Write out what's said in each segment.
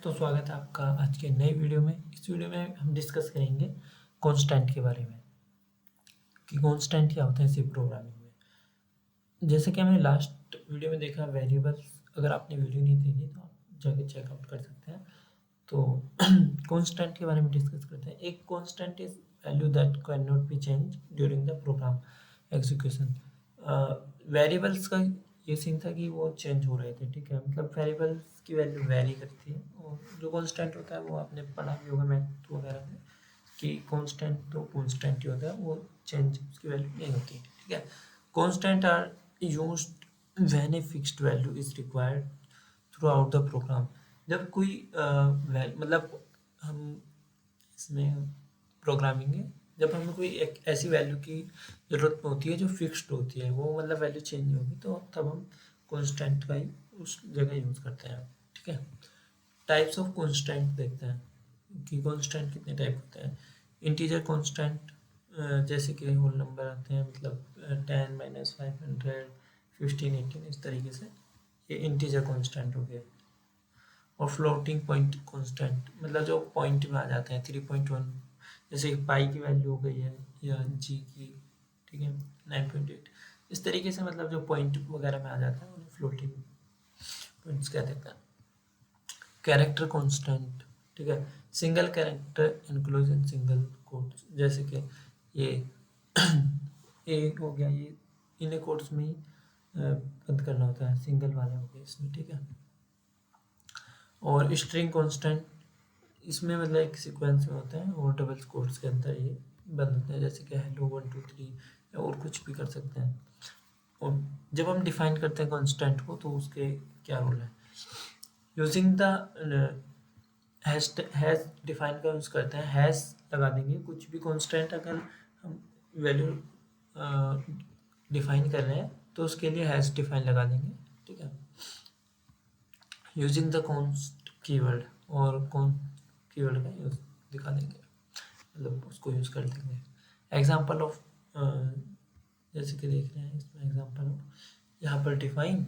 तो स्वागत है आपका आज के नए वीडियो में। इस वीडियो में हम डिस्कस करेंगे कांस्टेंट के बारे में कि कांस्टेंट क्या होता है सी प्रोग्रामिंग में। जैसे कि हमने लास्ट वीडियो में देखा वेरिएबल्स, अगर आपने वीडियो नहीं देखी तो आप जाके चेकआउट कर सकते हैं। तो कांस्टेंट के बारे में डिस्कस करते हैं। एक constant is value that can not be change during the program execution. Variables का ये सीन था कि वो चेंज हो रहे थे, ठीक है, मतलब वेरिएबल्स की वैल्यू वेरी करती है और जो कांस्टेंट होता है वो आपने पढ़ा भी होगा मैथ वगैरह में कि कांस्टेंट तो कांस्टेंट ही होता है, वो चेंज उसकी वैल्यू नहीं होती, ठीक है। Constant are used when a fixed value is required throughout the program. जब कोई मतलब हम इसमें प्रोग्रामिंग है, जब हमें कोई एक ऐसी वैल्यू की ज़रूरत होती है जो फिक्स्ड होती है, वो मतलब वैल्यू चेंज नहीं होगी, तो तब हम कांस्टेंट का ही उस जगह यूज़ करते हैं, ठीक है। टाइप्स ऑफ कांस्टेंट देखते हैं कि कांस्टेंट कितने टाइप होते हैं। इंटीजर कांस्टेंट, जैसे कि होल नंबर आते हैं, मतलब 10 -500 15 18 इस तरीके से, ये इंटीजर कांस्टेंट हो गए। और फ्लोटिंग पॉइंट कांस्टेंट मतलब जो पॉइंट में आ जाते हैं 3.1, जैसे पाई की वैल्यू हो गई है या जी की, ठीक है, 9.8, इस तरीके से मतलब जो पॉइंट वगैरह में आ जाता है उन्हें फ्लोटिंग पॉइंट्स कहते हैं। कैरेक्टर कांस्टेंट, ठीक है, single character inclusion single quotes, जैसे कि ये एक हो गया, ये इन्हें कोट्स में ही बंद करना होता है, सिंगल वाले हो गए इसमें, ठीक है। और स्ट्रिंग कांस्टेंट, इसमें मतलब एक सीक्वेंस में होता है और डबल कोट्स के अंदर ये बंद होते हैं, जैसे कि हेलो 1 2 3 और कुछ भी कर सकते हैं। और जब हम डिफाइन करते हैं कांस्टेंट को तो उसके क्या रोल है। यूजिंग द हैश डिफाइन का यूज़ करते हैं, हैश लगा देंगे कुछ भी कांस्टेंट अगर हम वैल्यू डिफाइन कर रहे हैं तो उसके लिए हैश डिफाइन लगा देंगे, ठीक है। यूजिंग द कॉन्स्ट कीवर्ड, और कौन कीवर्ड का यूज दिखा देंगे, मतलब उसको यूज़ कर देंगे। एग्जाम्पल ऑफ, जैसे कि देख रहे हैं इसमें एग्जाम्पल ऑफ, यहाँ पर डिफाइन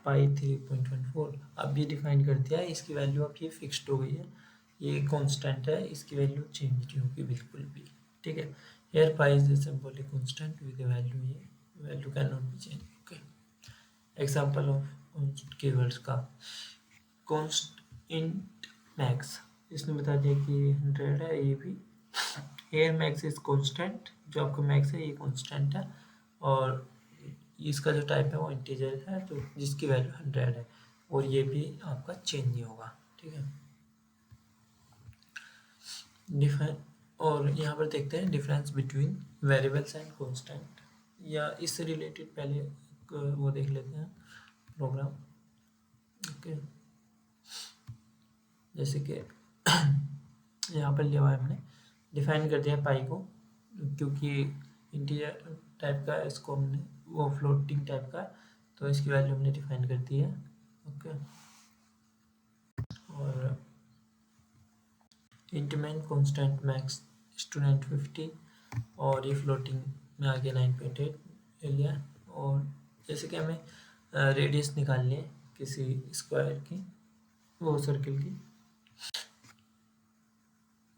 पाई 3.14, अब ये डिफाइन कर दिया है, इसकी वैल्यू अब ये फिक्स्ड हो गई है, ये कांस्टेंट है, इसकी वैल्यू चेंज नहीं होगी बिल्कुल भी, ठीक है। Here pi is a symbolic constant with value, ये value can not be change, okay. Example of keywords का, कॉन्स्ट इंट मैक्स, इसने बता दिया कि 100 है, ये भी हेयर मैक्स इज कांस्टेंट, जो आपका मैक्स है ये कांस्टेंट है, और इसका जो टाइप है वो इंटीजर है, तो जिसकी वैल्यू 100 है, और ये भी आपका चेंज नहीं होगा, ठीक है। डिफाइन, और यहाँ पर देखते हैं difference between variables and constant, या इससे रिलेटेड पहले वो देख लेते हैं प्रोग्राम, ओके। जैसे कि यहाँ पर लिया हुआ है, हमने डिफाइन कर दिया पाई को, क्योंकि इंटीजर टाइप का इसको हमने, वो फ्लोटिंग टाइप का, तो इसकी वैल्यू हमने डिफाइन कर दी है, ओके। और इंटीमेंट कांस्टेंट मैक्स स्टूडेंट 50, और ये फ्लोटिंग में आ गया 9.8 लिया। और जैसे कि हमें रेडियस निकालनी है किसी स्क्वायर की, वो सर्किल की,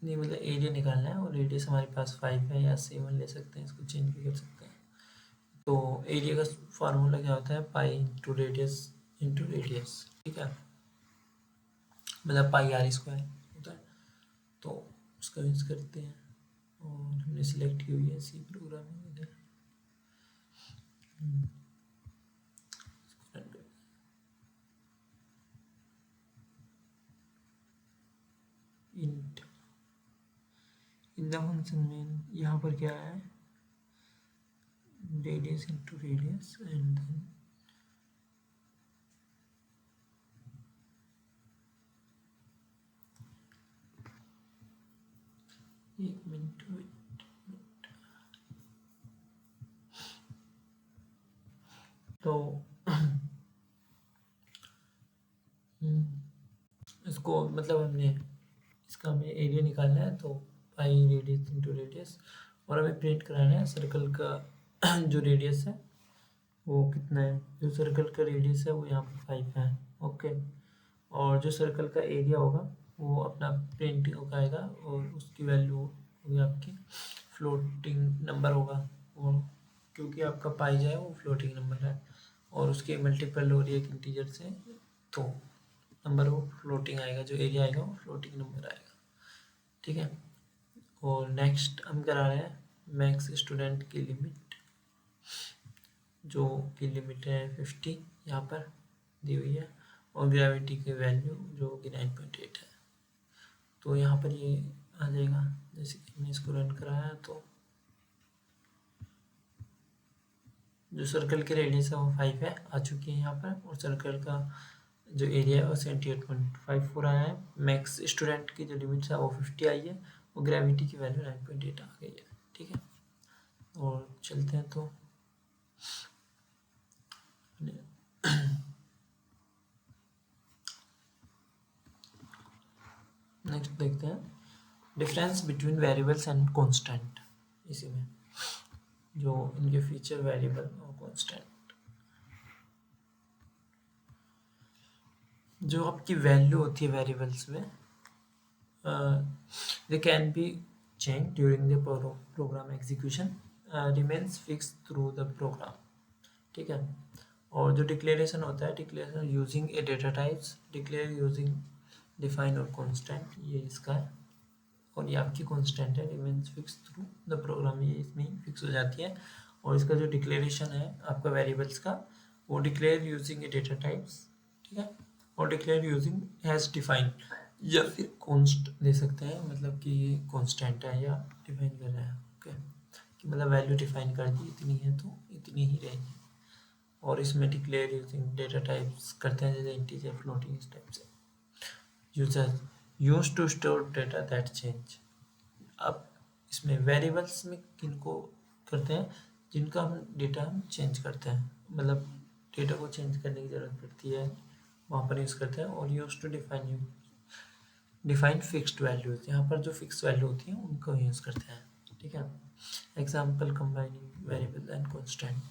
नहीं मतलब एरिया निकालना है, और रेडियस हमारे पास 5 है या 7 ले सकते हैं, इसको चेंज भी कर सकते हैं। तो एरिया का फार्मूला क्या होता है, पाई इंटू रेडियस, ठीक है, मतलब पाई आर स्क्वायर होता है, तो उसका यूज़ करते हैं। और हमने सिलेक्ट की हुई है सी प्रोग्रामिंग इधर, इंट इन द फंक्शन में यहाँ पर क्या है, radius into radius, and then एक मिनट तो इसको मतलब हमने इसका हमें एरिया निकालना है, तो पाई रेडियस इंटू रेडियस, और हमें प्रिंट कराना है सर्कल का जो रेडियस है वो कितना है, जो सर्कल का रेडियस है वो यहाँ पर 5 है, ओके। और जो सर्कल का एरिया होगा वो अपना प्रिंट होगा और उसकी वैल्यू होगी आपकी फ्लोटिंग नंबर होगा वो, क्योंकि आपका पाई जाए वो फ्लोटिंग नंबर है और उसके मल्टीपल हो रही है एक इंटीजर से, तो नंबर वो फ्लोटिंग आएगा, जो एरिया आएगा वो फ्लोटिंग नंबर आएगा। ठीक है। और नेक्स्ट हम करा रहे हैं मैक्स स्टूडेंट की लिमिट, जो की लिमिट है 50 यहाँ पर दी हुई है, और ग्रेविटी की वैल्यू जो कि 9.8 है। तो यहाँ पर ये आ जाएगा, जैसे कि हमने इसको रन कराया तो जो सर्कल की रेडियस है वो 5 है, आ चुकी है यहाँ पर, और सर्कल का जो एरिया है वो 78.54 आया है। मैक्स स्टूडेंट की जो लिमिट है वो 50 आई है, और ग्रेविटी की वैल्यू 9.8 आ गई है। ठीक है। और चलते हैं तो नेक्स्ट देखते हैं difference between variables and constant. इसी में जो इनके फीचर वेरिएबल और कांस्टेंट, जो आपकी वैल्यू होती है वेरिएबल्स में, they can be change during the program execution, remains fix throughout the program. ठीक है। और जो डिक्लेरेशन होता है, declaration using a data types, declare using define और कांस्टेंट, ये इसका है, और ये आपकी कांस्टेंट है, remains fix throughout the program, ये इसमें फिक्स हो जाती है। और इसका जो डिक्लेरेशन है आपका वेरिएबल्स का, वो declare using a data types. ठीक है। और डिक्लेयर यूजिंग हैज डिफाइन, या फिर कॉन्स्ट दे सकते हैं, मतलब कि ये कांस्टेंट है या डिफाइन कर रहा है। ओके, कि मतलब वैल्यू डिफाइन कर दी इतनी है तो इतनी ही रहेगी। और इसमें डिक्लेयर यूजिंग डेटा टाइप्स करते हैं, जैसे इंटीजर, फ्लोटिंग, इस टाइप से। User use to store data that change. अब इसमें वेरिएबल्स में किनको करते हैं, जिनका हम डेटा हम चेंज करते हैं, मतलब डेटा को चेंज करने की ज़रूरत पड़ती है, वहाँ पर यूज़ करते हैं। और use to define fixed values, यहाँ पर जो फिक्स वैल्यू होती है उनको यूज़ करते हैं। ठीक है। Example combining variable and constant,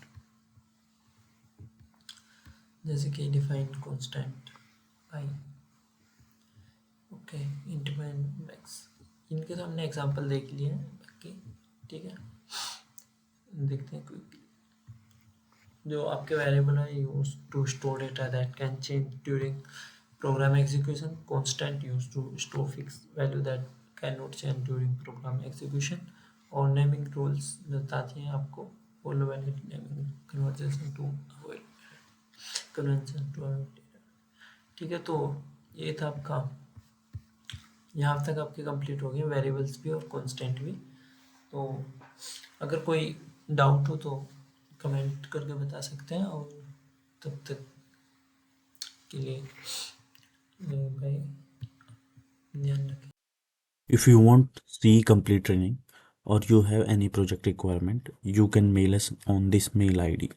जैसे कि define constant by okay int main max, इनके तो हमने एग्जाम्पल देख लिए हैं बाकी। ठीक है। देखते हैं क्विकली। जो आपके वेरिएबल है use to store data that can change during program execution, constant use to store fix value that can not change during program execution. और नेमिंग रूल्स बताते हैं आपको, follow valid naming conversation to avoid convention to avoid. ठीक है। तो ये था आपका, यहाँ तक आपके कंप्लीट हो गए वेरिएबल्स भी और कांस्टेंट भी। तो अगर कोई डाउट हो तो कमेंट करके बता सकते हैं, और तब तक के लिए भाई ध्यान रखें। If you want see complete training or you have any project requirement, you can mail us on this mail ID.